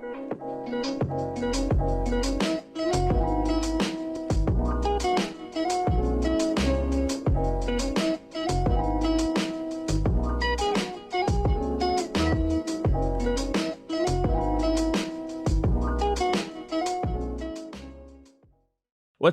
What's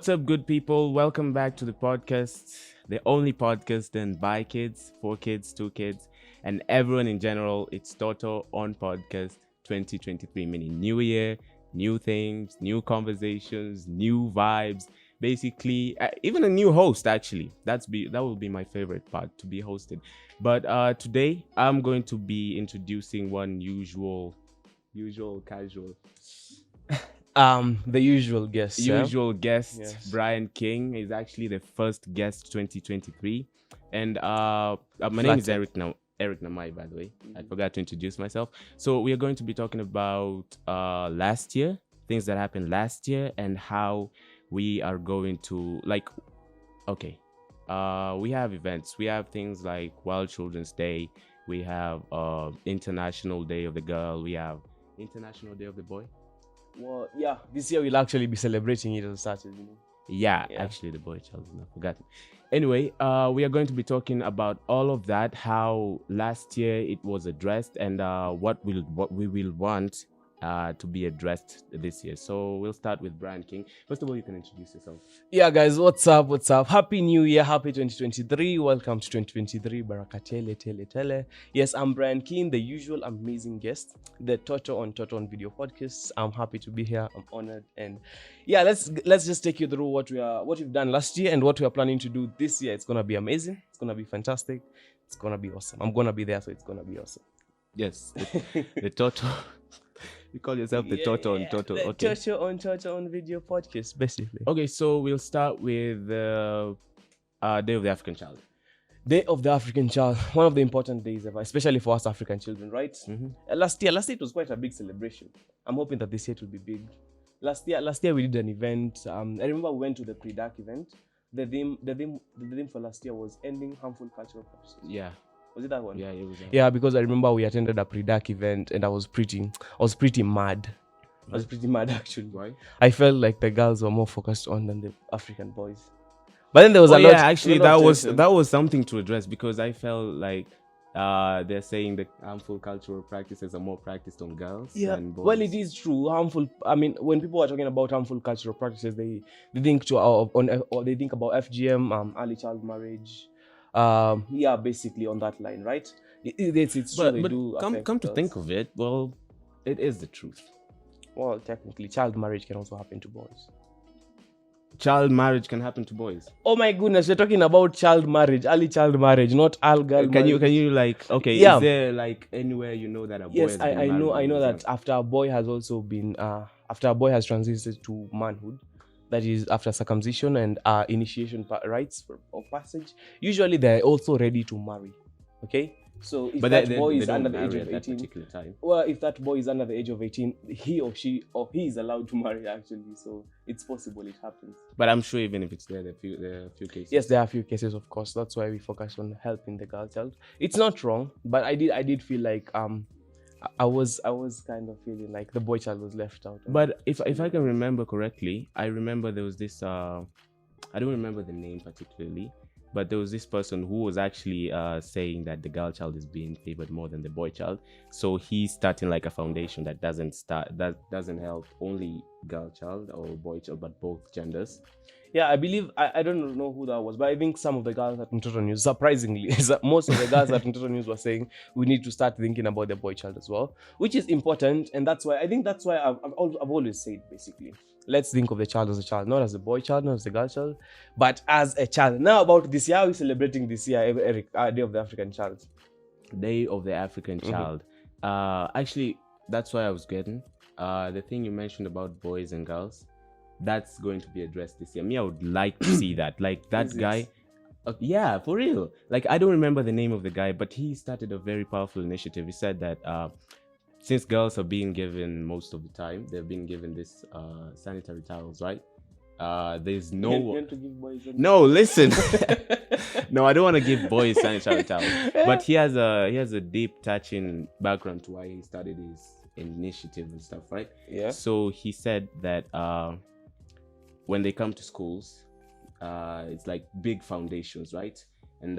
up, good people? Welcome back to the podcast, the only podcast done by kids, for kids, to kids, and everyone in general. It's Toto on Podcast 2023, meaning new year, new things, new conversations, new vibes. Basically, even a new host. Actually, that will be my favorite part, to be hosted. But today, I'm going to be introducing one usual casual. The usual guest. Yes. Brian King is actually the first guest 2023, and my name is Eric Namai, by the way. I forgot to introduce myself. So we are going to be talking about last year, things that happened last year, and how we are going to we have events. We have things like World Children's Day. We have International Day of the Girl. We have International Day of the Boy. Well, yeah, this year we'll actually be celebrating it as such, Yeah, actually, the boy child is not forgotten. Anyway, we are going to be talking about all of that, how last year it was addressed, and what we will want to be addressed this year. So we'll start with Brian King. First of all, you can introduce yourself. Yeah, guys, what's up? Happy New Year, happy 2023. Welcome to 2023. Barakatele, tele. Yes, I'm Brian King, the usual amazing guest, the Toto on Video Podcasts. I'm happy to be here. I'm honored, and yeah, let's just take you through what we've done last year and what we are planning to do this year. It's gonna be amazing. It's gonna be fantastic. It's gonna be awesome. I'm gonna be there, so it's gonna be awesome. Yes, the Toto. You call yourself the Toto on Toto. The Okay. Toto on Video Podcast, basically. Okay, so we'll start with the Day of the African Child. Day of the African Child, one of the important days ever, especially for us African children, right? Mm-hmm. Last year it was quite a big celebration. I'm hoping that this year it will be big. Last year we did an event. I remember we went to the pre-dark event. The theme for last year was ending harmful cultural practices. Yeah. Was it that one? Yeah, it was. Yeah, because I remember we attended a pre-dark event and I was pretty mad. I was pretty mad actually. Why? I felt like the girls were more focused on than the African boys. But then there was a lot. Yeah, actually, that was something to address, because I felt like they're saying the harmful cultural practices are more practiced on girls than boys. Well, it is true. Harmful. I mean, when people are talking about harmful cultural practices, they think they think about FGM, early child marriage. Basically on that line, right? It's true. They do come to think of it, well, it is the truth. Well, technically, child marriage can also happen to boys. Child marriage can happen to boys. Oh my goodness, we're talking about child marriage, early child marriage, not all girl marriage. Can you is there like anywhere you know that a boy has been I know that himself? after a boy has transited to manhood, that is after circumcision and initiation rites of passage, usually they're also ready to marry. Okay, so if that boy is under the age of 18, well, if that boy is under the age of 18, he or she or he is allowed to marry actually. So it's possible, it happens. But I'm sure even if it's there are a few cases. Yes, there are a few cases, of course. That's why we focus on helping the girl child. It's not wrong, but I did feel like I was kind of feeling like the boy child was left out. But if I can remember correctly, I remember there was this I don't remember the name particularly, but there was this person who was actually saying that the girl child is being favored more than the boy child. So he's starting like a foundation that doesn't help only girl child or boy child, but both genders. Yeah, I believe, I don't know who that was, but I think some of the girls at Toto News, surprisingly, most of the girls at Toto News were saying we need to start thinking about the boy child as well, which is important. And that's why I've always said, basically, let's think of the child as a child, not as a boy child, not as a girl child, but as a child. Now about this year, how are we celebrating this year, Eric, Day of the African Child? Day of the African Child. Actually, that's why I was getting the thing you mentioned about boys and girls. That's going to be addressed this year. I would like to see that. Like that guy. Yeah, for real. Like, I don't remember the name of the guy, but he started a very powerful initiative. He said that since girls are being given most of the time, they're being given this sanitary towels, right? There's You no. want to give boys and No, listen. No, I don't want to give boys sanitary towels. But he has a deep touching background to why he started his initiative and stuff, right? Yeah. So he said that when they come to schools, it's like big foundations, right? And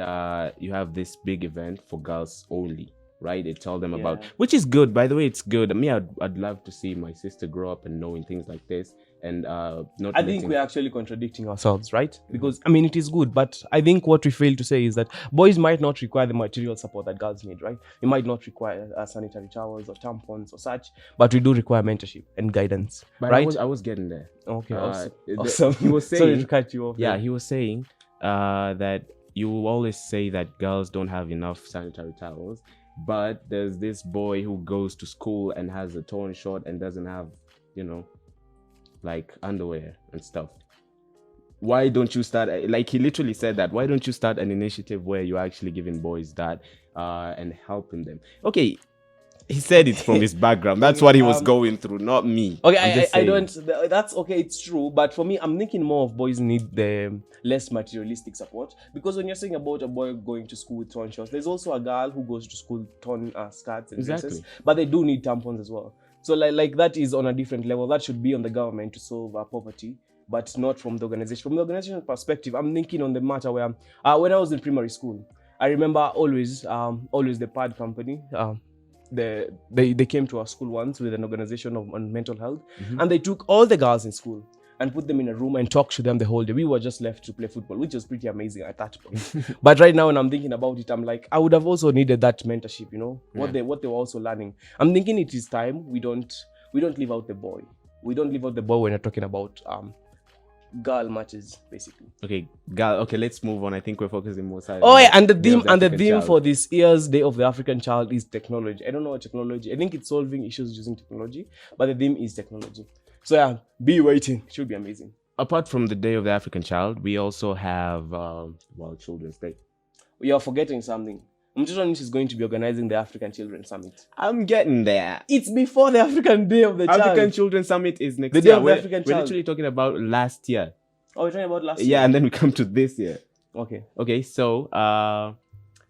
you have this big event for girls only, right? They tell them about, Yeah. which is good, by the way. It's good. I mean, I'd love to see my sister grow up and knowing things like this, and not. I think we're actually contradicting ourselves, right? Because I mean, it is good, but I think what we fail to say is that boys might not require the material support that girls need, right? We might not require sanitary towels or tampons or such, but we do require mentorship and guidance, But right? I was getting there. Okay, awesome. The- Awesome. He was Sorry saying, to cut you off. yeah, there. he was saying that you will always say that girls don't have enough sanitary towels, but there's this boy who goes to school and has a torn short and doesn't have, like underwear and stuff. Why don't you start, like he literally said that, why don't you start an initiative where you're actually giving boys that and helping them? Okay, he said it from his background. That's what he was going through, not me. Okay, I'm just I saying. don't. That's okay. It's true, but for me, I'm thinking more of boys need the less materialistic support, because when you're saying about a boy going to school with torn shorts, there's also a girl who goes to school with torn skirts and dresses, Exactly. but they do need tampons as well. So like that is on a different level. That should be on the government to solve poverty, but not from the organization. From the organization perspective, I'm thinking on the matter where when I was in primary school, I remember always the pad company. They came to our school once with an organization on mental health, and they took all the girls in school and put them in a room and talked to them the whole day. We were just left to play football, which was pretty amazing at that point. But right now, when I'm thinking about it, I'm like, I would have also needed that mentorship. What they were also learning. I'm thinking it is time we don't leave out the boy. We don't leave out the boy when you're talking about girl matches, basically. Okay, girl. Okay, let's move on. I think we're focusing more side. Oh yeah, and the Day theme of the African Child. for this year's Day of the African Child is technology. I don't know what technology. I think it's solving issues using technology, but the theme is technology. So yeah, be waiting. It should be amazing. Apart from the Day of the African Child, we also have World Children's Day. We are forgetting something. Mtoto is going to be organizing the African Children Summit. I'm getting there. It's before the African Day of the Child. African Children's Summit is next The Day year. of the African We're Child. literally talking about last year. Oh, we're talking about last Yeah, year? and then we come to this year. Okay. Okay, so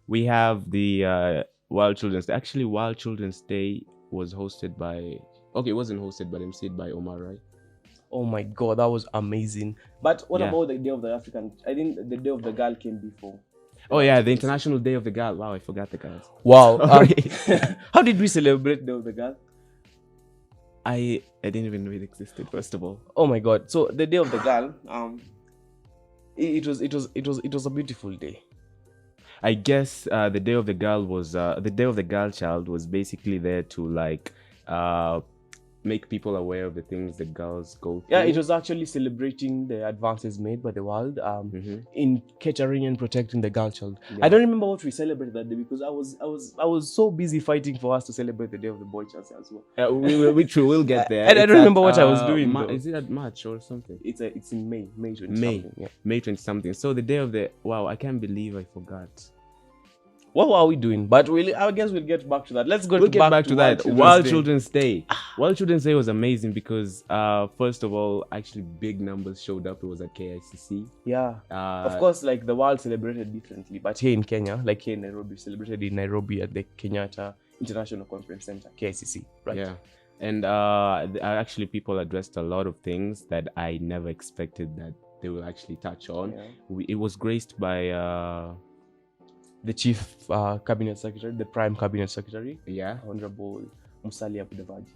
we have the Wild Children's Day. Actually, Wild Children's Day was hosted by... Okay, it wasn't hosted, but emceed by Omar, right? Oh my God, that was amazing. But what Yeah. about the Day of the African? I think the Day of the Girl came before. Oh yeah, the International Day of the Girl. Wow, I forgot the girls. Wow. Sorry. How did we celebrate Day of the Girl? I didn't even know it existed, first of all. Oh my God! So the Day of the Girl, it was a beautiful day. I guess the Day of the Girl was the Day of the Girl Child was basically there to like make people aware of the things that girls go through. Yeah, it was actually celebrating the advances made by the world in catering and protecting the girl child. Yeah. I don't remember what we celebrated that day because I was so busy fighting for us to celebrate the Day of the Boy Child as well. Which we will get there. I don't It's remember what I was doing, though. Is it at March or something? It's in May 20 May. something. Yeah. May 20 something. So the day of the... Wow, I can't believe I forgot. What were we doing? But I guess we'll get back to that. Let's We'll get back to that. Wild Children's Day. Day. Wild Children's Day was amazing because, first of all, actually big numbers showed up. It was at KICC. Yeah. Of course, like the world celebrated differently, but here in Kenya, like here in Nairobi, celebrated in Nairobi at the Kenyatta International Conference Center, KICC, right? Yeah. And actually people addressed a lot of things that I never expected that they will actually touch on. Yeah. It was graced by... the Chief Cabinet Secretary, the Prime Cabinet Secretary, yeah. Honorable Musalia Mudavadi,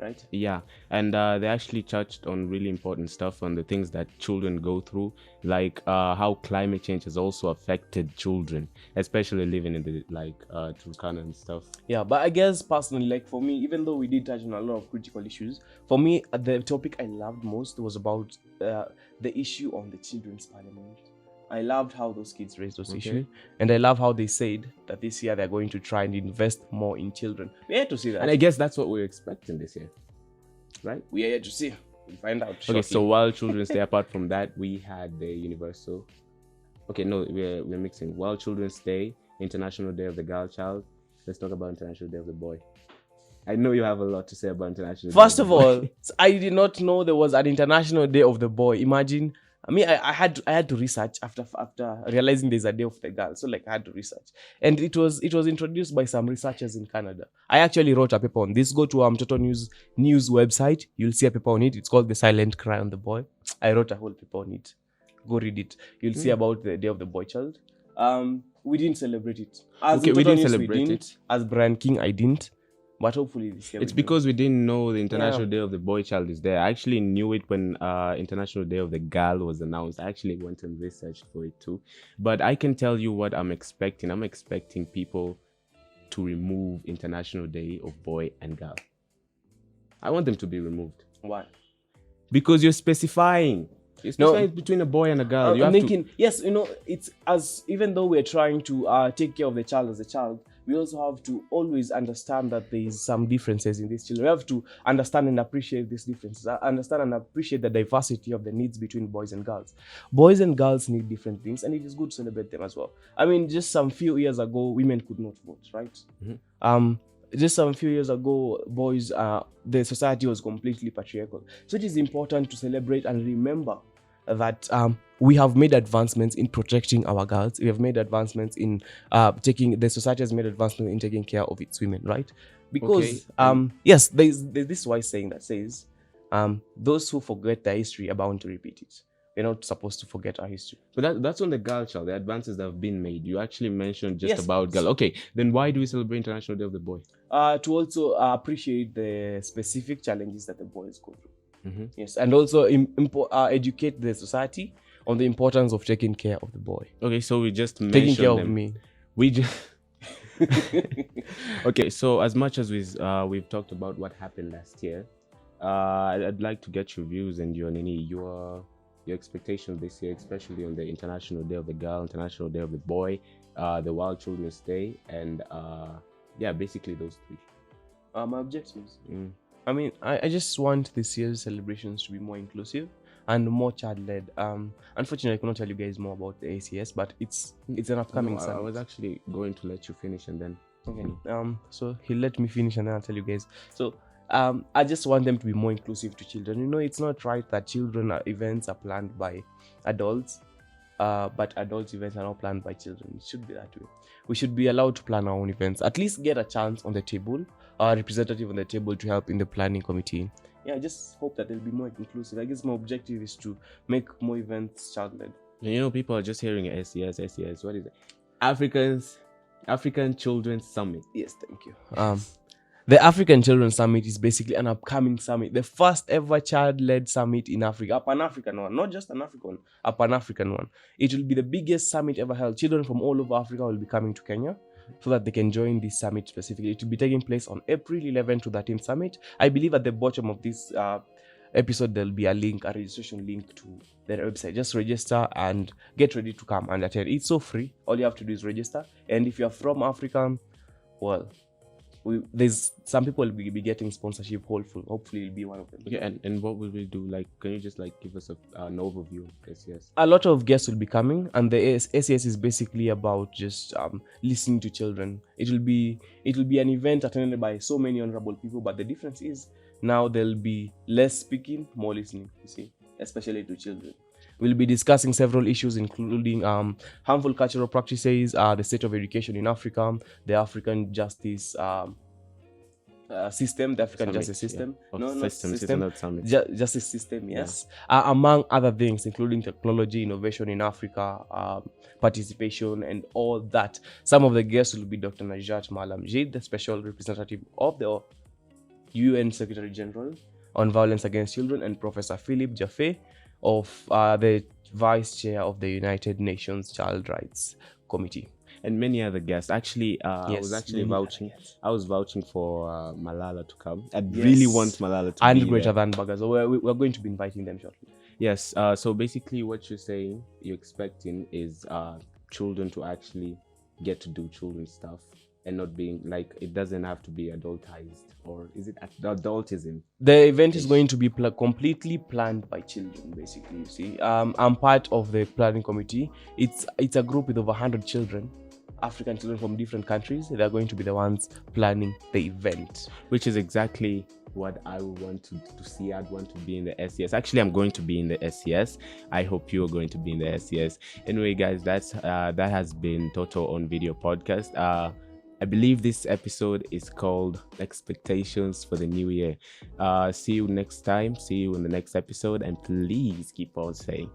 right? Yeah, and they actually touched on really important stuff on the things that children go through, like how climate change has also affected children, especially living in the Turkana and stuff. Yeah, but I guess personally, like for me, even though we did touch on a lot of critical issues, for me, the topic I loved most was about the issue on the Children's Parliament. I loved how those kids raised those issues, and I love how they said that this year they're going to try and invest more in children. We had to see that, and I guess that's what we're expecting this year, right? We are yet to see. We'll find out. Okay, so Wild Children's Day. Apart from that, we had the Universal. Okay, no, we're mixing. Wild Children's Day, International Day of the Girl Child. Let's talk about International Day of the Boy. I know you have a lot to say about International Day First of of the Boy. all, I did not know there was an International Day of the Boy. Imagine. I mean, I had to research after realizing there's a Day of the Girl. So like I had to research, and it was introduced by some researchers in Canada. I actually wrote a paper on this. Go to Toto News website. You'll see a paper on it. It's called "The Silent Cry on the Boy." I wrote a whole paper on it. Go read it. You'll see about the Day of the Boy Child. We didn't celebrate it. As Okay, in we Toto didn't News, celebrate we didn't. it. As Brian King, I didn't. But hopefully this year It's we do. because we didn't know the International Yeah. Day of the Boy Child is there. I actually knew it when International Day of the Girl was announced. I actually went and researched for it too. But I can tell you what I'm expecting. I'm expecting people to remove International Day of Boy and Girl. I want them to be removed. Why? Because you're specifying. You're specifying between a boy and a girl. You I'm have thinking, yes, it's as even though we're trying to take care of the child as a child, we also have to always understand that there is some differences in these children. We have to understand and appreciate these differences. Understand and appreciate the diversity of the needs between boys and girls. Boys and girls need different things, and it is good to celebrate them as well. I mean, just some few years ago, women could not vote, right? Just some few years ago, boys, the society was completely patriarchal. So it is important to celebrate and remember that we have made advancements in protecting our girls. We have made advancements in the society has made advancements in taking care of its women, right? Because, yes, there's this wise saying that says, those who forget their history are bound to repeat it. We're not supposed to forget our history. But that's on the girl child, the advances that have been made. You actually mentioned just Yes. about girl. Okay, then why do we celebrate International Day of the Boy? To also appreciate the specific challenges that the boys go through. Yes, and also educate the society on the importance of taking care of the boy. Okay, so we just Taking mentioned care of them. me. We just okay. So as much as we've talked about what happened last year, I'd like to get your views and your expectations this year, especially on the International Day of the Girl, International Day of the Boy, the World Children's Day, and basically those three. My objectives. I mean, I just want this year's celebrations to be more inclusive and more child-led. Unfortunately, I cannot tell you guys more about the ACS, but it's an upcoming No, I summit. was actually going to let you finish and then. Okay. So he'll let me finish and then I'll tell you guys. So I just want them to be more inclusive to children. It's not right that children events are planned by adults, but adult events are not planned by children. It should be that way. We should be allowed to plan our own events. At least get a chance on the table, a representative on the table to help in the planning committee. Yeah, I just hope that they'll be more inclusive. I guess my objective is to make more events child-led. People are just hearing SES. What is it? African Children's Summit. Yes, thank you. The African Children's Summit is basically an upcoming summit, the first ever child-led summit in Africa, a Pan-African one, not just an African one, a Pan-African one. It will be the biggest summit ever held. Children from all over Africa will be coming to Kenya so that they can join this summit specifically. It will be taking place on April 11th to 13th summit. I believe at the bottom of this episode, there'll be a registration link to their website. Just register and get ready to come and attend. It's so free. All you have to do is register. And if you're from Africa, well, there's some people will be getting sponsorship. Hopefully you'll be one of them. Okay, and what will we do? Like, can you just give us an overview of SES? A lot of guests will be coming, and the SES is basically about just listening to children. It will be an event attended by so many honorable people, but the difference is now there'll be less speaking, more listening. You see, especially to children. We'll be discussing several issues, including harmful cultural practices, the state of education in Africa, the African justice system, the African Summit, justice system. yeah. No, not system. Not summit. Justice system, yes. Among other things, including technology, innovation in Africa, participation, and all that. Some of the guests will be Dr. Najat Malamjid, the special representative of the UN Secretary General on Violence Against Children, and Professor Philip Jaffe of the Vice Chair of the United Nations Child Rights Committee. And many other guests. Actually, I was actually many other vouching. guests. I was vouching for Malala to come. I really want Malala to and be Greta there. Thunberg. So we're going to be inviting them shortly. Yes. So basically, what you're expecting is children to actually get to do children's stuff and not being it doesn't have to be adultized, or is it adultism? The event is going to be completely planned by children, basically. You see, I'm part of the planning committee. It's a group with over 100 children. African children from different countries. They're going to be the ones planning the event. Which is exactly what I would want to see. I'd want to be in the SES. Actually, I'm going to be in the SES. I hope you're going to be in the SES. Anyway, guys, that has been Toto on Video Podcast. I believe this episode is called Expectations for the New Year. See you next time. See you in the next episode. And please keep on saying